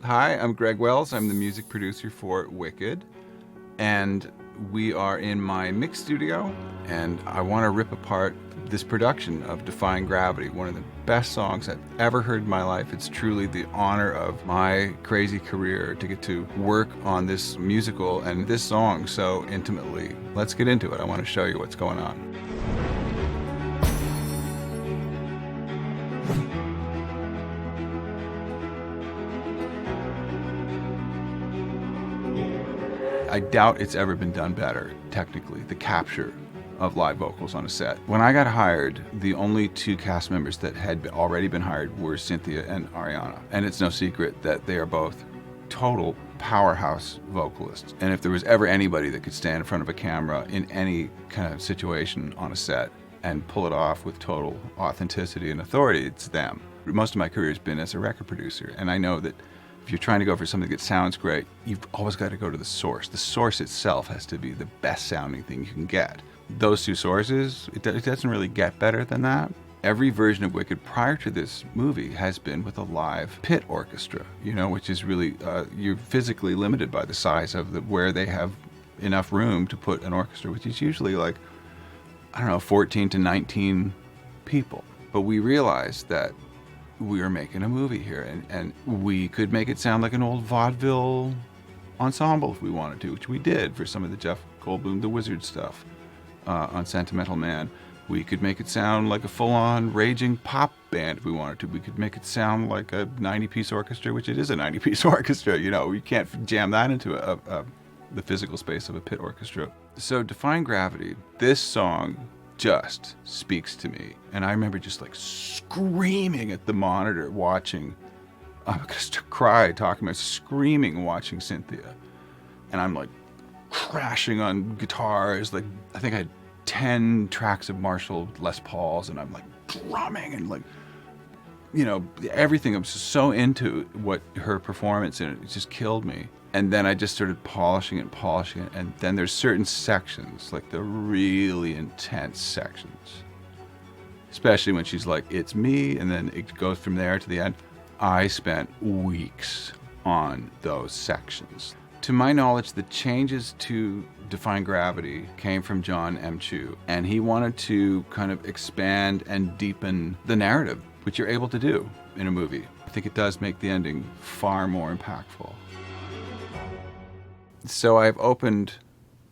Hi, I'm Greg Wells. I'm the music producer for Wicked, and we are in my mix studio, and I want to rip apart this production of Defying Gravity, one of the best songs I've ever heard in my life. It's truly the honor of my crazy career to get to work on this musical and this song so intimately. Let's get into it. I want to show you what's going on. I doubt it's ever been done better, technically, the capture of live vocals on a set. When I got hired, the only two cast members that had already been hired were Cynthia and Ariana. And it's no secret that they are both total powerhouse vocalists. And if there was ever anybody that could stand in front of a camera in any kind of situation on a set and pull it off with total authenticity and authority, it's them. Most of my career has been as a record producer, and I know that if you're trying to go for something that sounds great, you've always got to go to the source. The source itself has to be the best sounding thing you can get. Those two sources, it doesn't really get better than that. Every version of Wicked prior to this movie has been with a live pit orchestra, which is really, you're physically limited by the size of where they have enough room to put an orchestra, which is usually 14 to 19 people. But we realized that we were making a movie here, and we could make it sound like an old vaudeville ensemble if we wanted to, which we did for some of the Jeff Goldblum The Wizard stuff on Sentimental Man. We could make it sound like a full-on raging pop band if we wanted to. We could make it sound like a 90-piece orchestra, which it is a 90-piece orchestra. We can't jam that into the physical space of a pit orchestra. So Defying Gravity, this song just speaks to me. And I remember just screaming at the monitor watching, I'm going to cry talking about screaming watching Cynthia. And I'm crashing on guitars. I think I had 10 tracks of Marshall Les Pauls, and I'm drumming and everything. I'm just so into what her performance in it just killed me. And then I just started polishing it, and then there's certain sections, the really intense sections, especially when she's it's me, and then it goes from there to the end. I spent weeks on those sections. To my knowledge, the changes to Defying Gravity came from John M. Chu, and he wanted to kind of expand and deepen the narrative, which you're able to do in a movie. I think it does make the ending far more impactful. So I've opened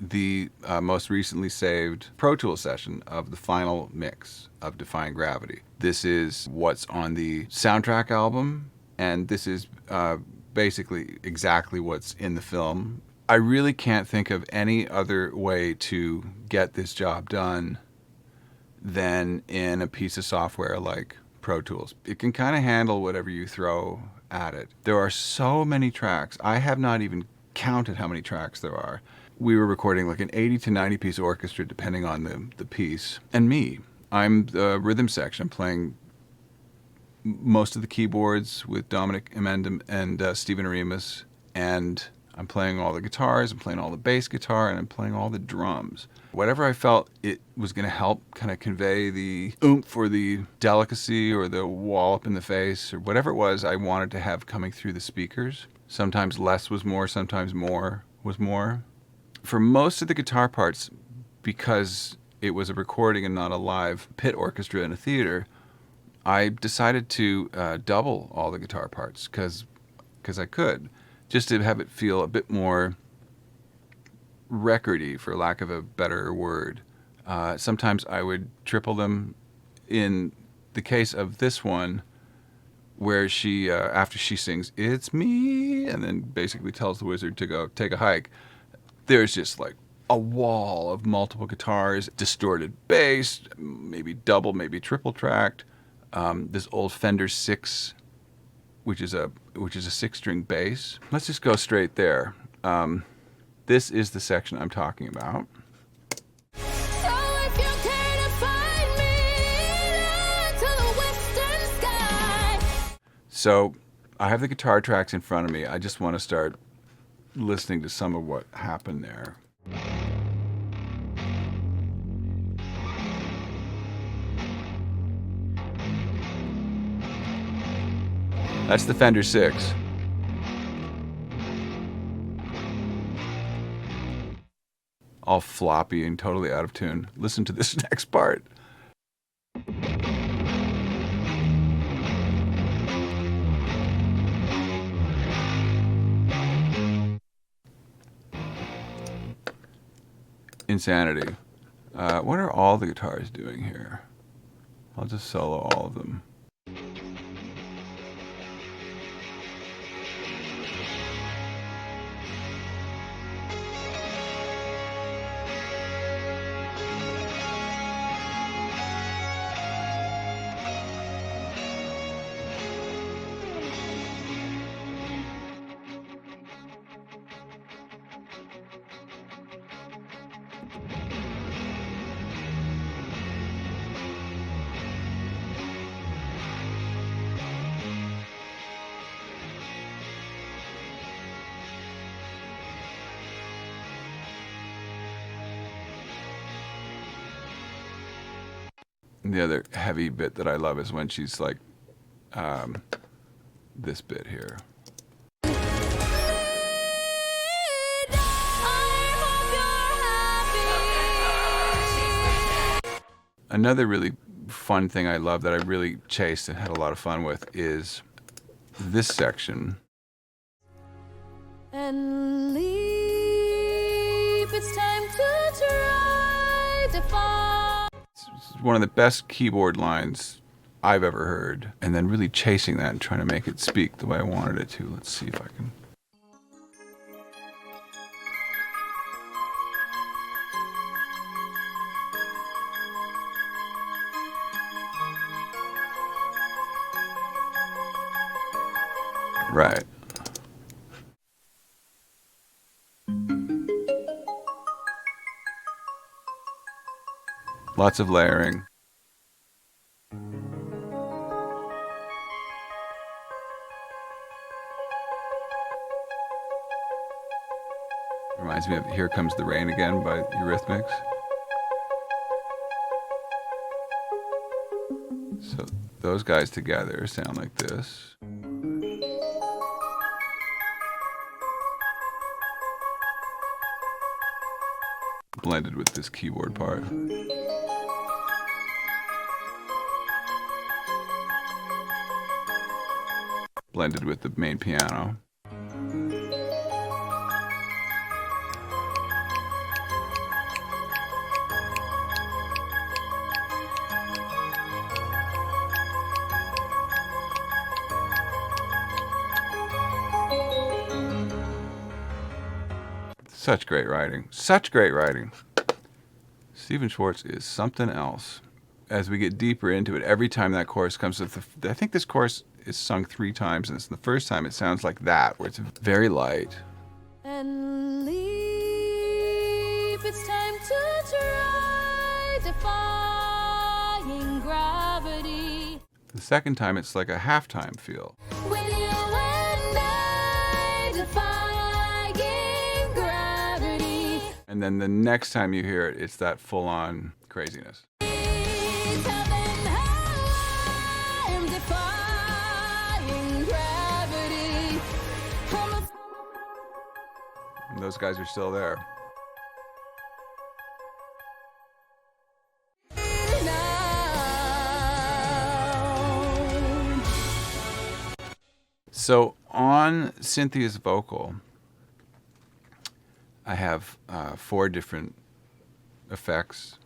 the most recently saved Pro Tools session of the final mix of Defying Gravity. This is what's on the soundtrack album, and this is basically exactly what's in the film. I really can't think of any other way to get this job done than in a piece of software like Pro Tools. It can kind of handle whatever you throw at it. There are so many tracks. I have not even counted how many tracks there are. We were recording an 80 to 90 piece orchestra depending on the piece. And me, I'm the rhythm section. I'm playing most of the keyboards with Dominic Emendem and Stephen Aremus, and I'm playing all the guitars, I'm playing all the bass guitar, and I'm playing all the drums. Whatever I felt it was going to help kind of convey the oomph or the delicacy or the wallop in the face or whatever it was I wanted to have coming through the speakers. Sometimes less was more, sometimes more was more. For most of the guitar parts, because it was a recording and not a live pit orchestra in a theater, I decided to double all the guitar parts because I could, just to have it feel a bit more recordy, for lack of a better word. Sometimes I would triple them. In the case of this one, where she, after she sings, "It's me," and then basically tells the wizard to go take a hike, there's just a wall of multiple guitars, distorted bass, maybe double, maybe triple tracked, this old Fender 6, which is a 6-string bass. Let's just go straight there. This is the section I'm talking about. So I have the guitar tracks in front of me. I just want to start listening to some of what happened there. That's the Fender 6. all floppy and totally out of tune. Listen to this next part. Insanity. What are all the guitars doing here? I'll just solo all of them. The other heavy bit that I love is when she's like, this bit here. Another really fun thing I love that I really chased and had a lot of fun with is this section. And leave, it's time to try to find. It's one of the best keyboard lines I've ever heard, and then really chasing that and trying to make it speak the way I wanted it to. Let's see if I can. Right. Lots of layering. Reminds me of Here Comes the Rain Again by Eurythmics. So those guys together sound like this. Blended with this keyboard part. Blended with the main piano. Such great writing. Such great writing. Stephen Schwartz is something else. As we get deeper into it, every time that chorus comes with I think this chorus is sung 3 times, and it's the first time it sounds like that, where it's very light. And leave, it's time to try defying gravity. The second time it's like a halftime feel. When you and I defying gravity. And then the next time you hear it, it's that full-on craziness. And those guys are still there. So on Cynthia's vocal, I have 4 different effects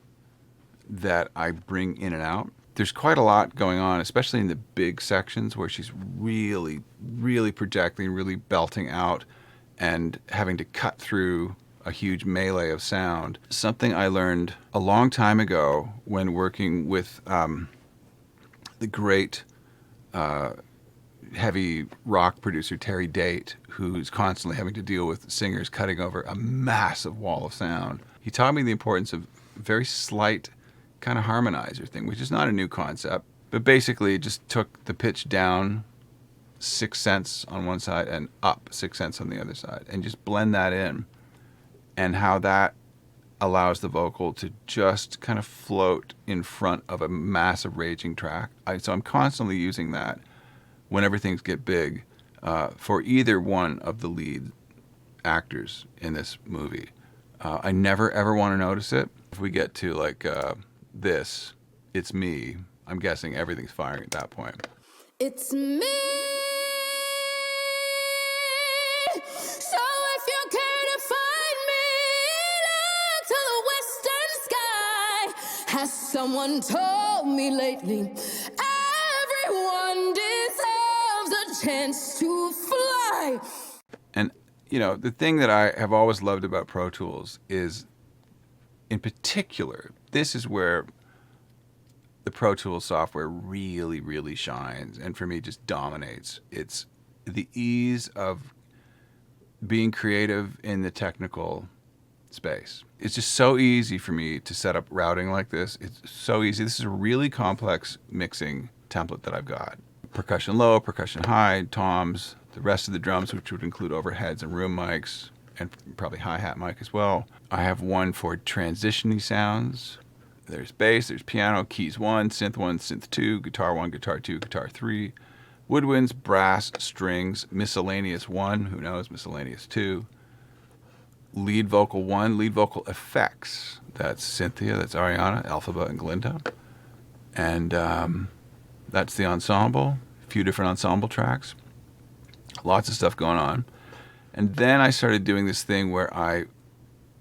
that I bring in and out. There's quite a lot going on, especially in the big sections where she's really, really projecting, really belting out and having to cut through a huge melee of sound. Something I learned a long time ago when working with the great heavy rock producer Terry Date, who's constantly having to deal with singers cutting over a massive wall of sound. He taught me the importance of very slight kind of harmonizer thing, which is not a new concept, but basically it just took the pitch down 6 cents on one side and up 6 cents on the other side, and just blend that in, and how that allows the vocal to just kind of float in front of a massive raging track. So I'm constantly using that whenever things get big for either one of the lead actors in this movie. I never ever want to notice it. If we get to like this, it's me. I'm guessing everything's firing at that point. It's me. So if you care to find me, look to the western sky. Has someone told me lately? Everyone deserves a chance to fly. And you know, the thing that I have always loved about Pro Tools is, in particular, this is where the Pro Tools software really, really shines, and for me just dominates. It's the ease of being creative in the technical space. It's just so easy for me to set up routing like this. It's so easy. This is a really complex mixing template that I've got. Percussion low, percussion high, toms, the rest of the drums, which would include overheads and room mics, and probably hi-hat mic as well. I have one for transition-y sounds. There's bass, there's piano, keys 1, synth 2, guitar 1, guitar 2, guitar 3, woodwinds, brass, strings, miscellaneous 1, who knows, miscellaneous 2, lead vocal 1, lead vocal effects. That's Cynthia, that's Ariana, Elphaba, and Glinda. And that's the ensemble, a few different ensemble tracks. Lots of stuff going on. And then I started doing this thing where I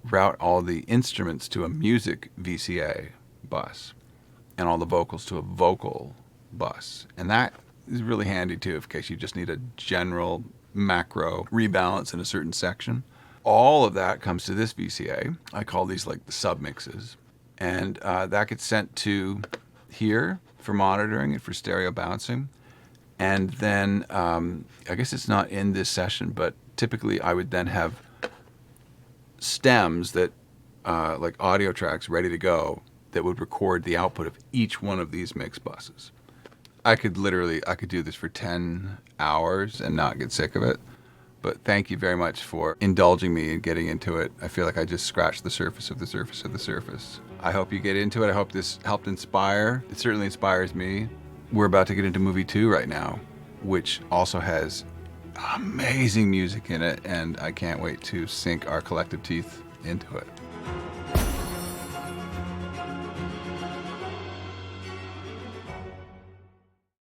route all the instruments to a music VCA bus and all the vocals to a vocal bus. And that is really handy too, in case you just need a general macro rebalance in a certain section. All of that comes to this VCA. I call these like the submixes. And that gets sent to here for monitoring and for stereo bouncing. And then, I guess it's not in this session, but typically I would then have stems that, like audio tracks ready to go, that would record the output of each one of these mix buses. I could do this for 10 hours and not get sick of it. But thank you very much for indulging me and getting into it. I feel like I just scratched the surface of the surface of the surface. I hope you get into it. I hope this helped inspire. It certainly inspires me. We're about to get into movie 2 right now, which also has amazing music in it, and I can't wait to sink our collective teeth into it.